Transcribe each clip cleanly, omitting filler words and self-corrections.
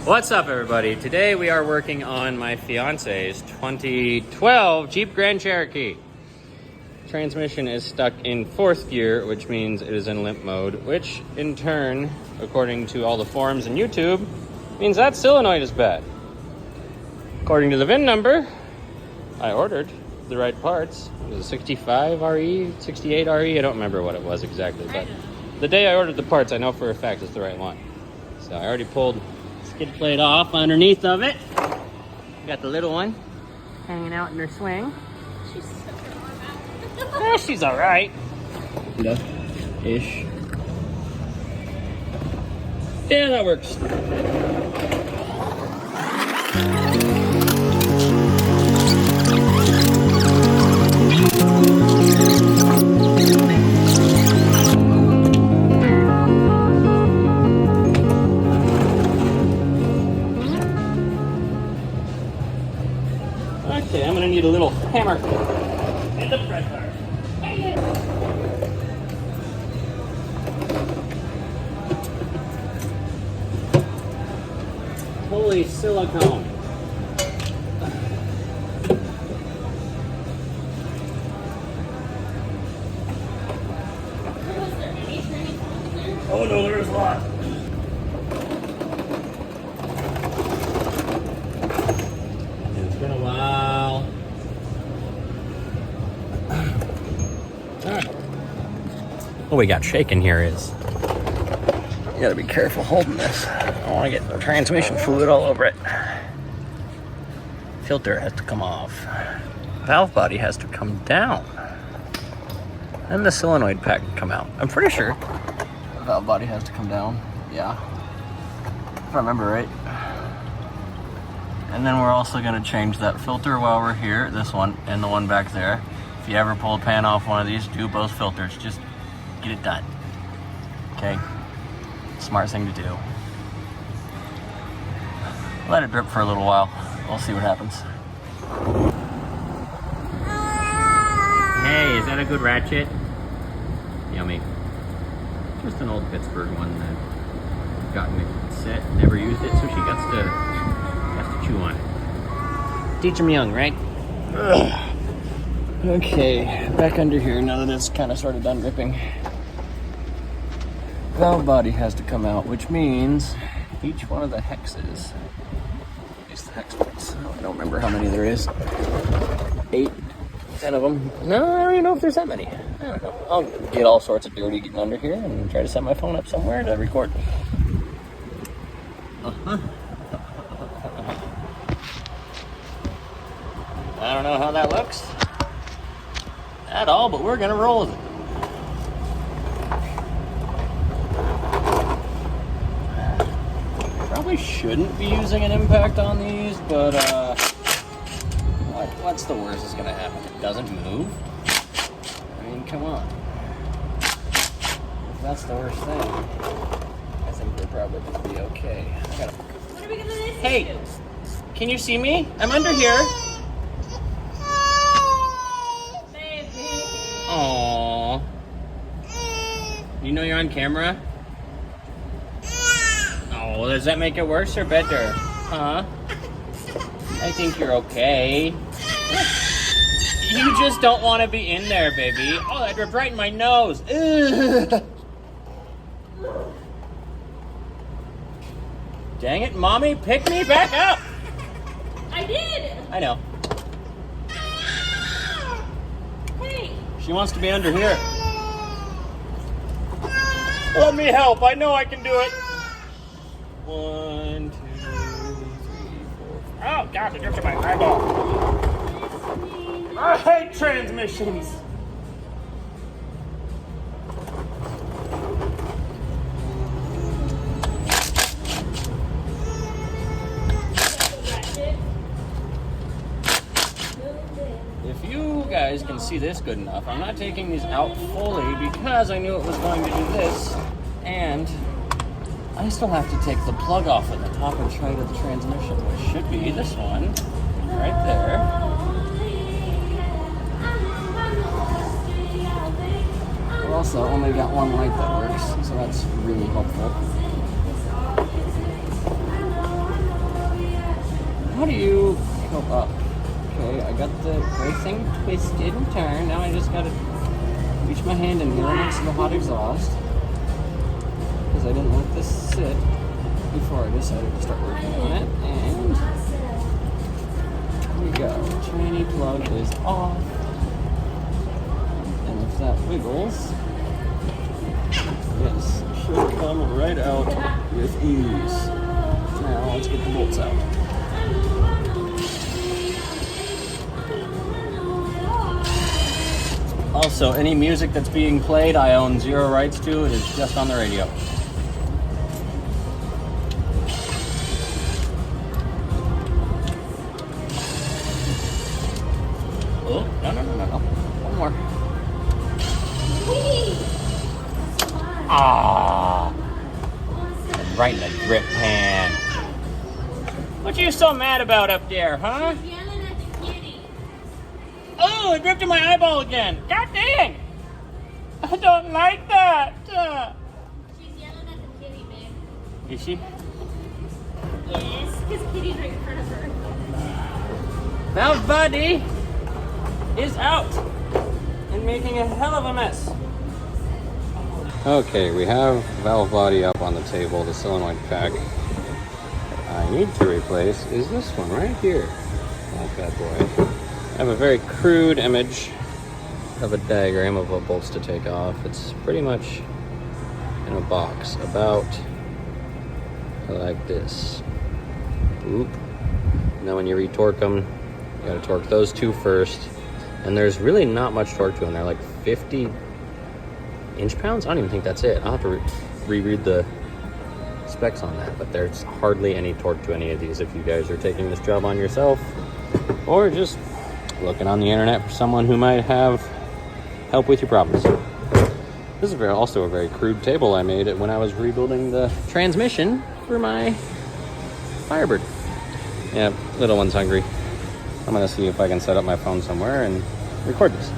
What's up, everybody? Today we are working on my fiance's 2012 Jeep Grand Cherokee. Transmission is stuck in 4th gear, which means it is in limp mode, which in turn, according to all the forums and YouTube, means that solenoid is bad. According to the VIN number, I ordered the right parts. It was a 65 RE, 68 RE, I don't remember what it was exactly, but the day I ordered the parts, I know for a fact it's the right one. So I already pulled skid plate off underneath of it. Got the little one hanging out in her swing. She's such a warm out. Yeah, she's all right. Ish. Yeah, that works. Okay, I'm gonna need a little hammer and a press bar. Holy silicone. Oh no, there's a lot. It's been a while. What we got shaking here is, you gotta be careful holding this. I don't want to get the transmission fluid all over it. Filter has to come off. Valve body has to come down. And the solenoid pack can come out. I'm pretty sure the valve body has to come down. Yeah. If I remember right. And then we're also gonna change that filter while we're here, this one and the one back there. If you ever pull a pan off one of these, do both filters. Just get it done. Okay? Smart thing to do. Let it drip for a little while. We'll see what happens. Hey, is that a good ratchet? Yummy. Just an old Pittsburgh one that gotten it set, never used it, so she gets to chew on it. Teach 'em young, right? Ugh. Okay, back under here now that it's kind of started done ripping. Valve body has to come out, which means each one of the hexes, at least the hex points, I don't remember how many there is, 8, 10 of them. No, I don't even know if there's that many. I don't know. I'll get all sorts of dirty getting under here and try to set my phone up somewhere to record. I don't know how that looks at all, but we're gonna roll with it. Probably shouldn't be using an impact on these, but what's the worst that's gonna happen? It doesn't move? I mean, come on. If that's the worst thing, I think we're probably gonna be okay. What are we gonna do? Hey, can you see me? I'm under here. Baby. Aww. You know you're on camera? Oh, does that make it worse or better? Huh? I think you're okay. You just don't want to be in there, baby. Oh, that ripped right in my nose. Ugh. Dang it, Mommy, pick me back up. I did. I know. Hey. She wants to be under here. Let me help. I know I can do it. 1, 2, 3, 4. Oh, God, it drifted my eyeball. I hate transmissions. If you guys can see this good enough, I'm not taking these out fully because I knew it was going to do this, and I still have to take the plug off at the top and try to the transmission, which should be this one right there. I've also only got one light that works, so that's really helpful. how do you go up? Okay, I got the gray thing twisted and turned. Now I just gotta reach my hand in here next to the hot exhaust. Because I didn't let this sit before I decided to start working on it. And here we go. Tranny plug is off. And if that wiggles, this should come right out with ease. Now let's get the bolts out. Also, any music that's being played, I own 0 rights to. It is just on the radio. Oh, no. One more. Ah, right in the drip pan. What you so mad about up there, huh? She's yelling at the kitty. Oh, it dripped in my eyeball again. God dang! I don't like that. She's yelling at the kitty, babe. Is she? Yes, because kitty's right in front of her. Valve body is out and making a hell of a mess. Okay, we have valve body up on the table, the solenoid pack. I need to replace is this one right here. That bad boy. I have a very crude image of a diagram of what bolts to take off. It's pretty much in a box about like this. Oop. And then when you retorque them, you gotta torque those two first. And there's really not much torque to them. They're like 50 inch-pounds? I don't even think that's it. I'll have to reread the specs on that, but there's hardly any torque to any of these if you guys are taking this job on yourself or just looking on the internet for someone who might have help with your problems. This is also a very crude table I made it when I was rebuilding the transmission for my Firebird. Yeah, little one's hungry. I'm gonna see if I can set up my phone somewhere and record this.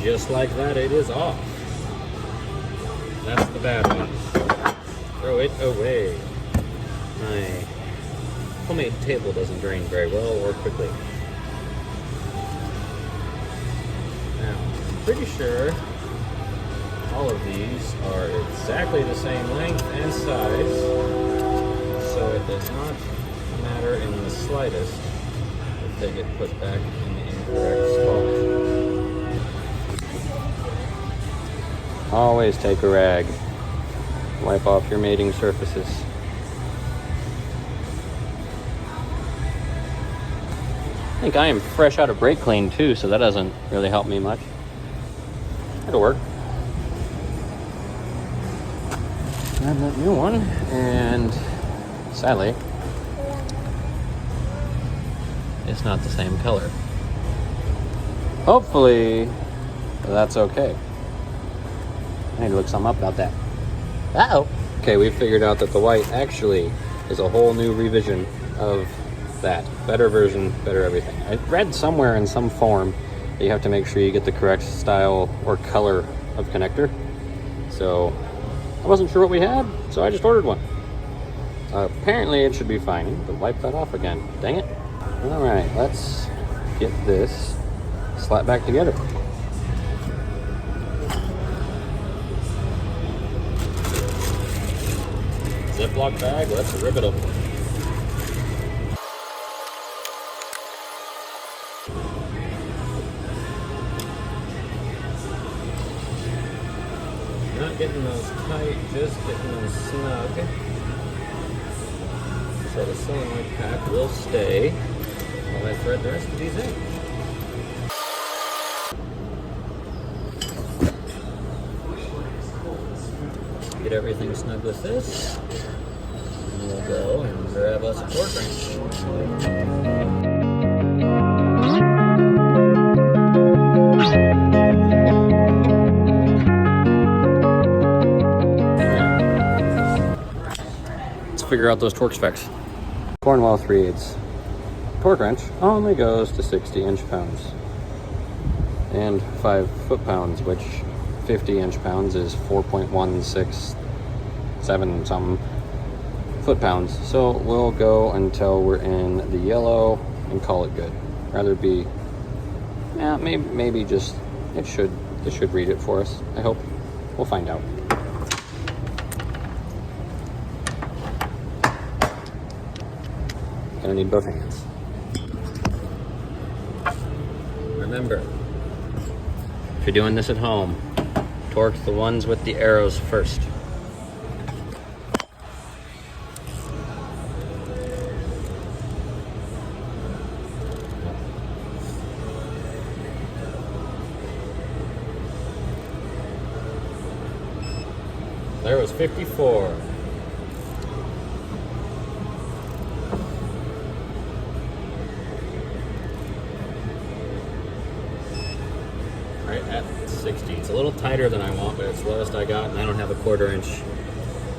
Just like that, it is off. That's the bad one. Throw it away. My homemade table doesn't drain very well or quickly. Now, I'm pretty sure all of these are exactly the same length and size, so it does not matter in the slightest if they get put back in the incorrect spot. Always take a rag. Wipe off your mating surfaces. I think I am fresh out of brake clean too, so that doesn't really help me much. It'll work. Grab that new one, and sadly, it's not the same color. Hopefully, that's okay. I need to look something up about that. Uh-oh. Okay, we figured out that the white actually is a whole new revision of that. Better version, better everything. I read somewhere in some form that you have to make sure you get the correct style or color of connector. So I wasn't sure what we had, so I just ordered one. Apparently it should be fine, but wipe that off again. Dang it. All right, let's get this slapped back together. Ziploc bag, let's rip it open. Not getting those tight, just getting them snug. So the solenoid pack will stay while I thread the rest of these in. Get everything snug with this. And we'll go and grab us a torque wrench. figure out those torque specs. Cornwell 3/8 torque wrench only goes to 60 inch-pounds and 5 foot-pounds, which 50 inch-pounds is 4.167 something foot-pounds. So we'll go until we're in the yellow and call it good. Rather be, yeah, maybe just, it should read it for us, I hope. We'll find out. Gonna need both hands. Remember, if you're doing this at home, torque the ones with the arrows first. There was 54. Right at 60. It's a little tighter than I want, but it's the lowest I got, and I don't have a 1/4 inch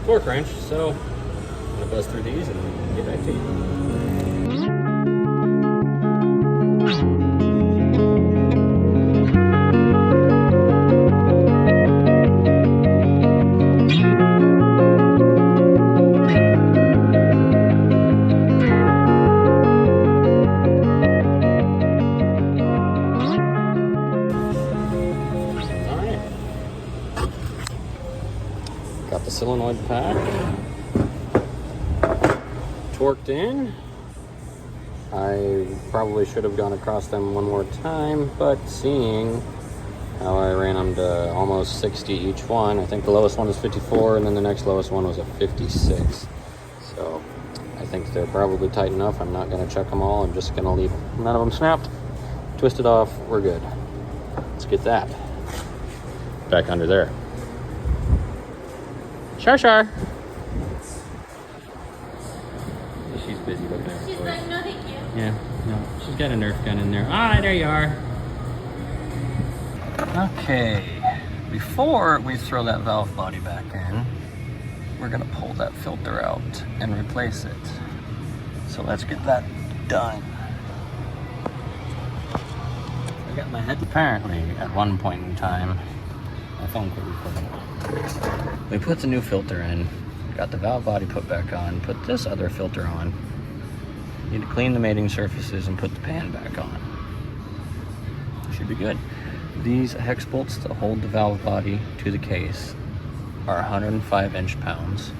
torque wrench, so I'm gonna buzz through these and get back to you. Got the solenoid pack torqued in. I probably should have gone across them one more time, but seeing how I ran them to almost 60 each one, I think the lowest one was 54, and then the next lowest one was a 56. So I think they're probably tight enough. I'm not going to check them all. I'm just going to leave them. None of them snapped. Twisted off. We're good. Let's get that back under there. Shar. She's busy looking at her She's toys. like, no, thank you. Yeah, no, she's got a Nerf gun in there. Ah, there you are. Okay, before we throw that valve body back in, we're gonna pull that filter out and replace it. So let's get that done. I got my head. Apparently, at one point in time, my phone quit recording. We put the new filter in, got the valve body put back on, put this other filter on. Need to clean the mating surfaces and put the pan back on. Should be good. These hex bolts that hold the valve body to the case are 105 inch-pounds.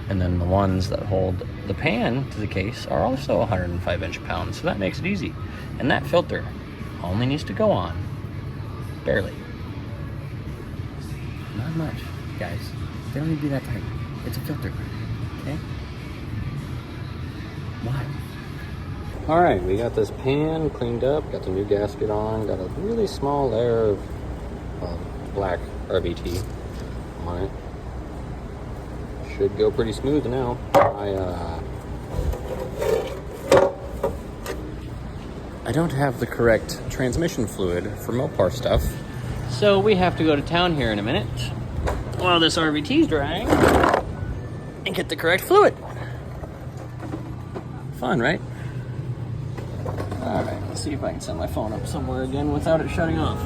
And then the ones that hold the pan to the case are also 105 inch-pounds. So that makes it easy. And that filter only needs to go on, barely. Not much, guys. They don't need to be that tight. It's a filter, okay? Why? All right, we got this pan cleaned up, got the new gasket on, got a really small layer of black RVT on it. Should go pretty smooth now. I don't have the correct transmission fluid for Mopar stuff, so we have to go to town here in a minute while this RVT's drying and get the correct fluid. Fun, right? All right, let's see if I can set my phone up somewhere again without it shutting off.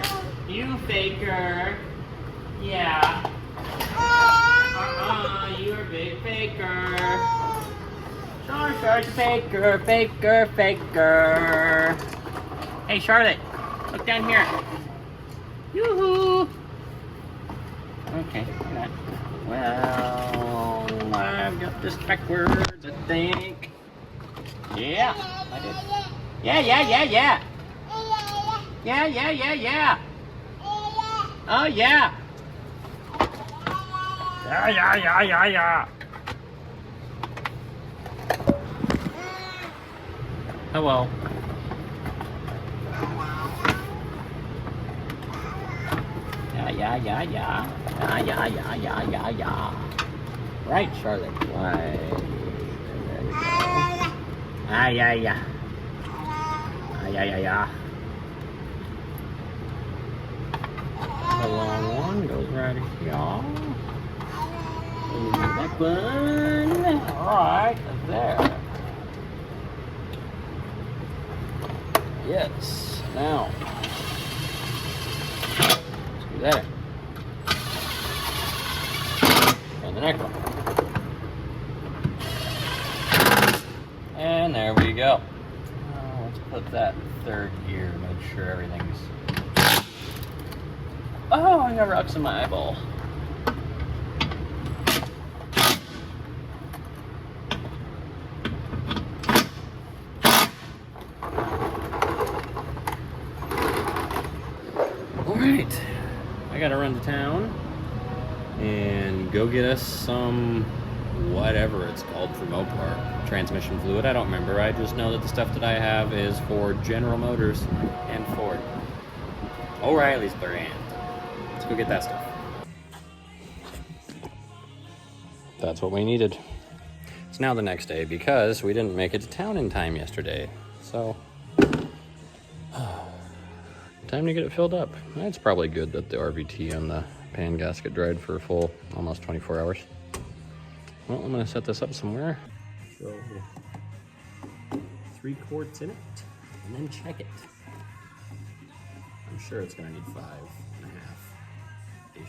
faker. You faker. Yeah. You're a big faker. Charlotte's a faker, faker, faker. Hey, Charlotte, look down here. Yoo-hoo. Okay, well, I've got this backwards, I think. Yeah, I did. Yeah. Yeah. Oh, yeah. Yeah. Hello. Yeah. Right, Charlotte. Right. There we go. Yeah. The long one goes right here. That one. Right there. Yes. Now. Let's do that. And the next one. And there we go. Now let's put that in third gear. Make sure everything's... Oh, I got rocks in my eyeball. Alright, I gotta run to town and go get us some whatever it's called for Mopar. Transmission fluid, I don't remember. I just know that the stuff that I have is for General Motors and Ford. O'Reilly's brand. Let's go get that stuff. That's what we needed. It's now the next day because we didn't make it to town in time yesterday. So, time to get it filled up. It's probably good that the RVT on the pan gasket dried for a full almost 24 hours. Well, I'm gonna set this up somewhere. So, 3 quarts in it, and then check it. I'm sure it's gonna need 5.5-ish.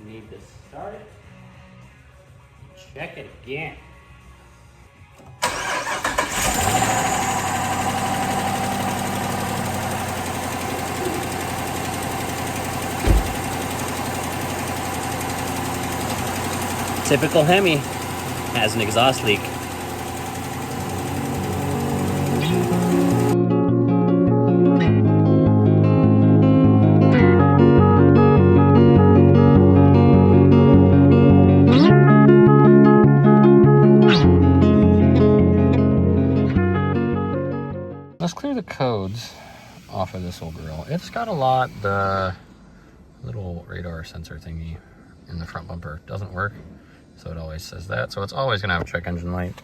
Need to start it. Check it again. Typical Hemi has an exhaust leak. Let's clear the codes off of this old grill. It's got a lot. The little radar sensor thingy in the front bumper doesn't work, so it always says that. So it's always gonna have a check engine light.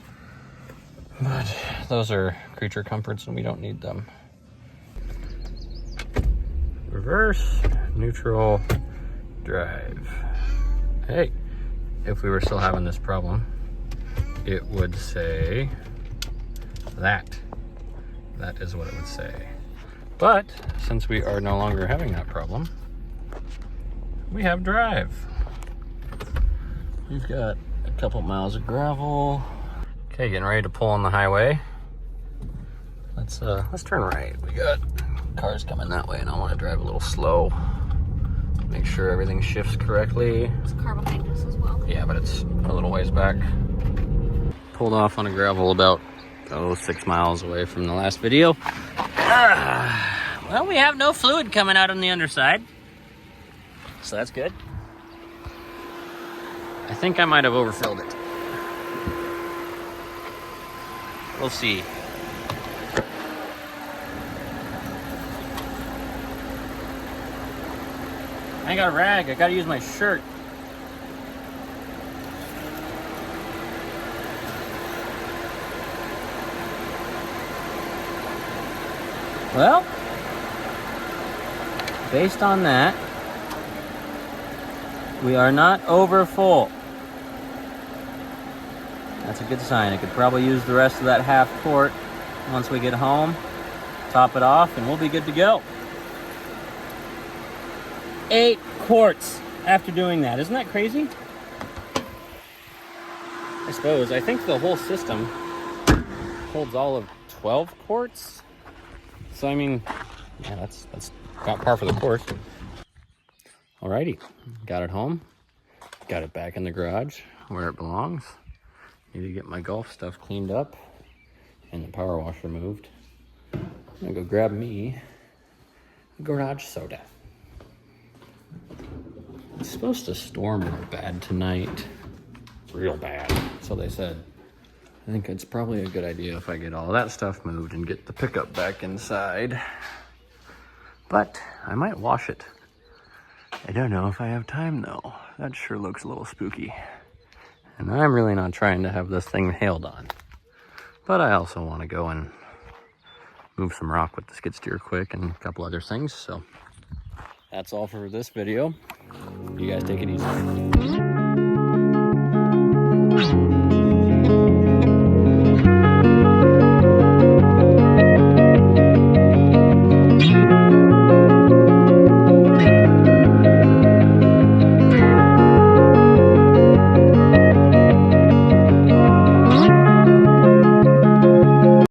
But those are creature comforts and we don't need them. Reverse, neutral, drive. Hey, if we were still having this problem, it would say that. That is what it would say. But since we are no longer having that problem, we have drive. We've got a couple miles of gravel. Okay, getting ready to pull on the highway. Let's turn right. We got cars coming that way and I want to drive a little slow. Make sure everything shifts correctly. There's a car behind us as well. Yeah, but it's a little ways back. Pulled off on a gravel about 6 miles away from the last video. Well, we have no fluid coming out on the underside, so that's good. I think I might have overfilled it. We'll see. I ain't got a rag. I gotta use my shirt. Well, based on that, we are not over full. That's a good sign. I could probably use the rest of that half quart once we get home, top it off, and we'll be good to go. 8 quarts after doing that. Isn't that crazy? I suppose. I think the whole system holds all of 12 quarts. So, I mean, yeah, that's about par for the course. Alrighty, got it home. Got it back in the garage where it belongs. Need to get my golf stuff cleaned up and the power washer moved. I'm gonna go grab me a garage soda. It's supposed to storm real bad tonight. Real bad, so they said. I think it's probably a good idea if I get all that stuff moved and get the pickup back inside. But I might wash it. I don't know if I have time though. That sure looks a little spooky. And I'm really not trying to have this thing hailed on. But I also want to go and move some rock with the skid steer quick and a couple other things. So that's all for this video. You guys take it easy.